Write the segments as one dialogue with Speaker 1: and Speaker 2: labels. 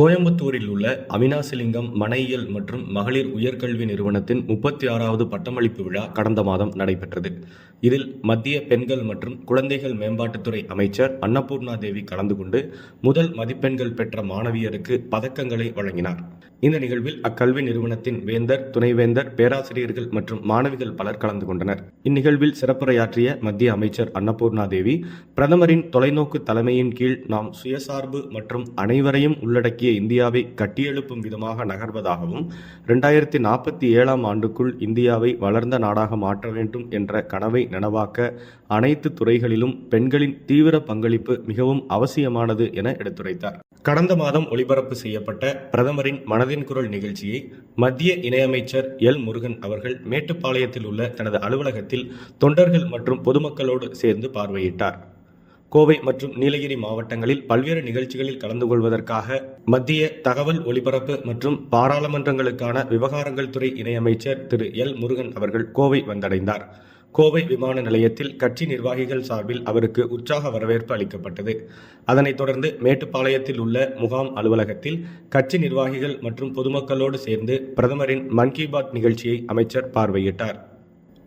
Speaker 1: கோயம்புத்தூரில் உள்ள அவினாசிலிங்கம் மனையியல் மற்றும் மகளிர் உயர்கல்வி நிறுவனத்தின் 36வது பட்டமளிப்பு விழா கடந்த மாதம் நடைபெற்றது. இதில் மத்திய பெண்கள் மற்றும் குழந்தைகள் மேம்பாட்டுத்துறை அமைச்சர் அன்னபூர்ணா தேவி கலந்து கொண்டு முதல் மதிப்பெண்கள் பெற்ற மாணவியருக்கு பதக்கங்களை வழங்கினார். இந்த நிகழ்வில் அக்கல்வி நிறுவனத்தின் வேந்தர், துணைவேந்தர், பேராசிரியர்கள் மற்றும் மாணவிகள் பலர் கலந்து கொண்டனர். இந்நிகழ்வில் சிறப்புரையாற்றிய மத்திய அமைச்சர் அன்னபூர்ணா தேவி, பிரதமரின் தொலைநோக்கு தலைமையின் கீழ் நாம் சுயசார்பு மற்றும் அனைவரையும் உள்ளடக்கிய இந்தியாவை கட்டியெழுப்பும் விதமாக நகர்வதாகவும் 2047ஆம் ஆண்டுக்குள் இந்தியாவை வளர்ந்த நாடாக மாற்ற வேண்டும் என்ற கனவை நனவாக்க அனைத்து துறைகளிலும் பெண்களின் தீவிர பங்களிப்பு மிகவும் அவசியமானது என எடுத்துரைத்தார். கடந்த மாதம் ஒளிபரப்பு செய்யப்பட்ட பிரதமரின் மனதின் குரல் நிகழ்ச்சியை மத்திய இணையமைச்சர் எல் முருகன் அவர்கள் மேட்டுப்பாளையத்தில் உள்ள தனது அலுவலகத்தில் தொண்டர்கள் மற்றும் பொதுமக்களோடு சேர்ந்து பார்வையிட்டார். கோவை மற்றும் நீலகிரி மாவட்டங்களில் பல்வேறு நிகழ்ச்சிகளில் கலந்து கொள்வதற்காக மத்திய தகவல் ஒலிபரப்பு மற்றும் பாராளுமன்றங்களுக்கான விவகாரங்கள் துறை இணையமைச்சர் திரு எல் முருகன் அவர்கள் கோவை வந்தடைந்தார். கோவை விமான நிலையத்தில் கட்சி நிர்வாகிகள் சார்பில் அவருக்கு உற்சாக வரவேற்பு அளிக்கப்பட்டது. அதனைத் தொடர்ந்து மேட்டுப்பாளையத்தில் உள்ள முகாம் அலுவலகத்தில் கட்சி நிர்வாகிகள் மற்றும் பொதுமக்களோடு சேர்ந்து பிரதமரின் மன் கி பாத் நிகழ்ச்சியை அமைச்சர் பார்வையிட்டார்.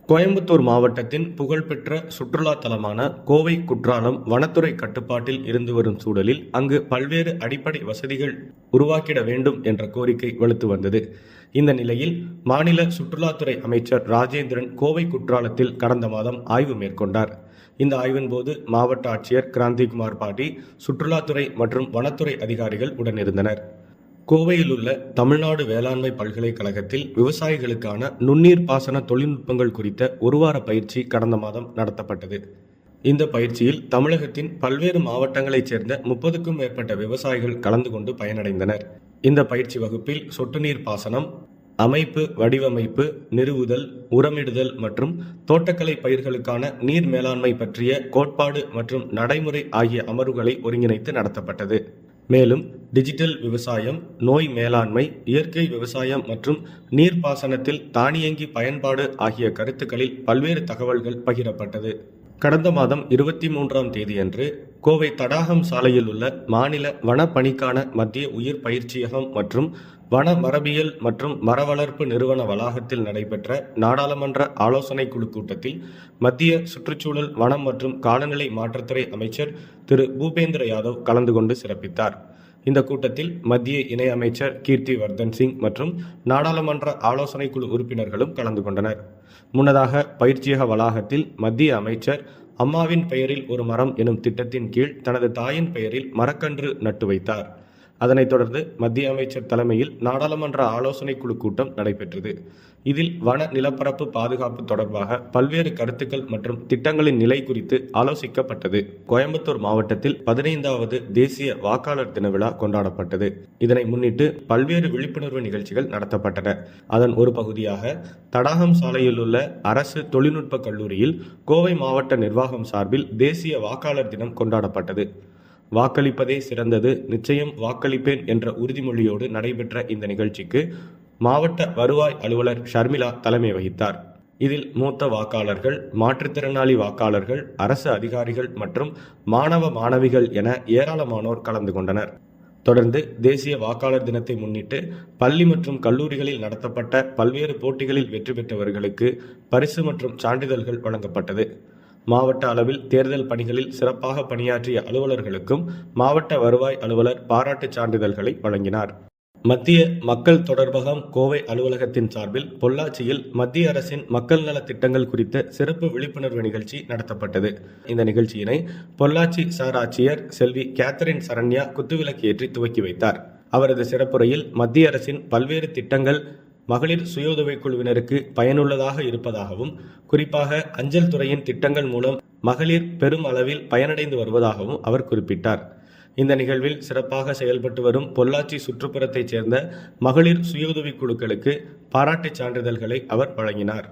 Speaker 1: கோயம்புத்தூர் மாவட்டத்தின் புகழ்பெற்ற சுற்றுலா தலமான கோவை குற்றாலம் வனத்துறை கட்டுப்பாட்டில் இருந்து வரும் சூழலில் அங்கு பல்வேறு அடிப்படை வசதிகள் உருவாக்கிட வேண்டும் என்ற கோரிக்கை வலுத்து வந்தது. இந்த நிலையில் மாநில சுற்றுலாத்துறை அமைச்சர் ராஜேந்திரன் கோவை குற்றாலத்தில் கடந்த மாதம் ஆய்வு மேற்கொண்டார். இந்த ஆய்வின் போது மாவட்ட ஆட்சியர் கிராந்திகுமார் பாட்டி, சுற்றுலாத்துறை மற்றும் வனத்துறை அதிகாரிகள் உடனிருந்தனர். கோவையில் உள்ள தமிழ்நாடு வேளாண்மை பல்கலைக்கழகத்தில் விவசாயிகளுக்கான நுண்ணீர் பாசன தொழில்நுட்பங்கள் குறித்த ஒருவார பயிற்சி கடந்த மாதம் நடத்தப்பட்டது. இந்த பயிற்சியில் தமிழகத்தின் பல்வேறு மாவட்டங்களைச் சேர்ந்த 30க்கும் மேற்பட்ட விவசாயிகள் கலந்து கொண்டு பயனடைந்தனர். இந்த பயிற்சி வகுப்பில் சொட்டு நீர் பாசனம், அமைப்பு, வடிவமைப்பு, நிறுவுதல், உரமிடுதல் மற்றும் தோட்டக்கலை பயிர்களுக்கான நீர் மேலாண்மை பற்றிய கோட்பாடு மற்றும் நடைமுறை ஆகிய அமர்வுகளை ஒருங்கிணைத்து நடத்தப்பட்டது. மேலும் டிஜிட்டல் விவசாயம், நோய் மேலாண்மை, இயற்கை விவசாயம் மற்றும் நீர்ப்பாசனத்தில் தானியங்கி பயன்பாடு ஆகிய கருத்துக்களில் பல்வேறு தகவல்கள் பகிரப்பட்டது. கடந்த மாதம் 23ஆம் தேதியன்று கோவை தடாகம் சாலையில் உள்ள மாநில வனப்பணிக்கான மத்திய உயிர் பயிற்சியகம் மற்றும் வன மரபியல் மற்றும் மரவளர்ப்பு நிறுவன வளாகத்தில் நடைபெற்ற நாடாளுமன்ற ஆலோசனை குழு கூட்டத்தில் மத்திய சுற்றுச்சூழல், வனம் மற்றும் காலநிலை மாற்றத்துறை அமைச்சர் திரு பூபேந்திர யாதவ் கலந்து கொண்டு சிறப்பித்தார். இந்த கூட்டத்தில் மத்திய இணை அமைச்சர் கீர்த்தி வர்தன் சிங் மற்றும் நாடாளுமன்ற ஆலோசனை குழு உறுப்பினர்களும் கலந்து கொண்டனர். முன்னதாக பயிற்சியக வளாகத்தில் மத்திய அமைச்சர் அம்மாவின் பெயரில் ஒரு மரம் எனும் திட்டத்தின் கீழ் தனது தாயின் பெயரில் மரக்கன்று நட்டு வைத்தார். அதனைத் தொடர்ந்து மத்திய அமைச்சர் தலைமையில் நாடாளுமன்ற ஆலோசனை குழு கூட்டம் நடைபெற்றது. இதில் வன நிலப்பரப்பு பாதுகாப்பு தொடர்பாக பல்வேறு கருத்துக்கள் மற்றும் திட்டங்களின் நிலை குறித்து ஆலோசிக்கப்பட்டது. கோயம்புத்தூர் மாவட்டத்தில் 15வது தேசிய வாக்காளர் தின விழா கொண்டாடப்பட்டது. இதனை முன்னிட்டு பல்வேறு விழிப்புணர்வு நிகழ்ச்சிகள் நடத்தப்பட்டன. அதன் ஒரு பகுதியாக தடாகம் சாலையில் உள்ள அரசு தொழில்நுட்ப கல்லூரியில் கோவை மாவட்ட நிர்வாகம் சார்பில் தேசிய வாக்காளர் தினம் கொண்டாடப்பட்டது. வாக்களிப்பதே சிறந்தது, நிச்சயம் வாக்களிப்பேன் என்ற உறுதிமொழியோடு நடைபெற்ற இந்த நிகழ்ச்சிக்கு மாவட்ட வருவாய் அலுவலர் ஷர்மிளா தலைமை வகித்தார். இதில் மூத்த வாக்காளர்கள், மாற்றுத்திறனாளி வாக்காளர்கள், அரசு அதிகாரிகள் மற்றும் மாணவ மாணவிகள் என ஏராளமானோர் கலந்து கொண்டனர். தொடர்ந்து தேசிய வாக்காளர் தினத்தை முன்னிட்டு பள்ளி மற்றும் கல்லூரிகளில் நடத்தப்பட்ட பல்வேறு போட்டிகளில் வெற்றி பெற்றவர்களுக்கு பரிசு மற்றும் சான்றிதழ்கள் வழங்கப்பட்டது. மாவட்ட அளவில் தேர்தல் பணிகளில் சிறப்பாக பணியாற்றிய அலுவலர்களுக்கும் மாவட்ட வருவாய் அலுவலர் பாராட்டுச் சான்றிதழ்களை வழங்கினார். மத்திய மக்கள் தொடர்பகம் கோவை அலுவலகத்தின் சார்பில் பொள்ளாச்சியில் மத்திய அரசின் மக்கள் நல திட்டங்கள் குறித்த சிறப்பு விழிப்புணர்வு நிகழ்ச்சி நடத்தப்பட்டது. இந்த நிகழ்ச்சியினை பொள்ளாச்சி சார் ஆட்சியர் செல்வி கேத்தரின் சரண்யா குத்துவிளக்கு ஏற்றி துவக்கி வைத்தார். அவரது சிறப்புரையில் மத்திய அரசின் பல்வேறு திட்டங்கள் மகளிர் சுய உதவிக் குழுவினருக்கு பயனுள்ளதாக இருப்பதாகவும், குறிப்பாக அஞ்சல் துறையின் திட்டங்கள் மூலம் மகளிர் பெரும் அளவில் பயனடைந்து வருவதாகவும் அவர் குறிப்பிட்டார். இந்த நிகழ்வில் சிறப்பாக செயல்பட்டு வரும் பொள்ளாச்சி சுற்றுப்புறத்தைச் சேர்ந்த மகளிர் சுய உதவிக் குழுக்களுக்கு பாராட்டுச் சான்றிதழ்களை அவர் வழங்கினார்.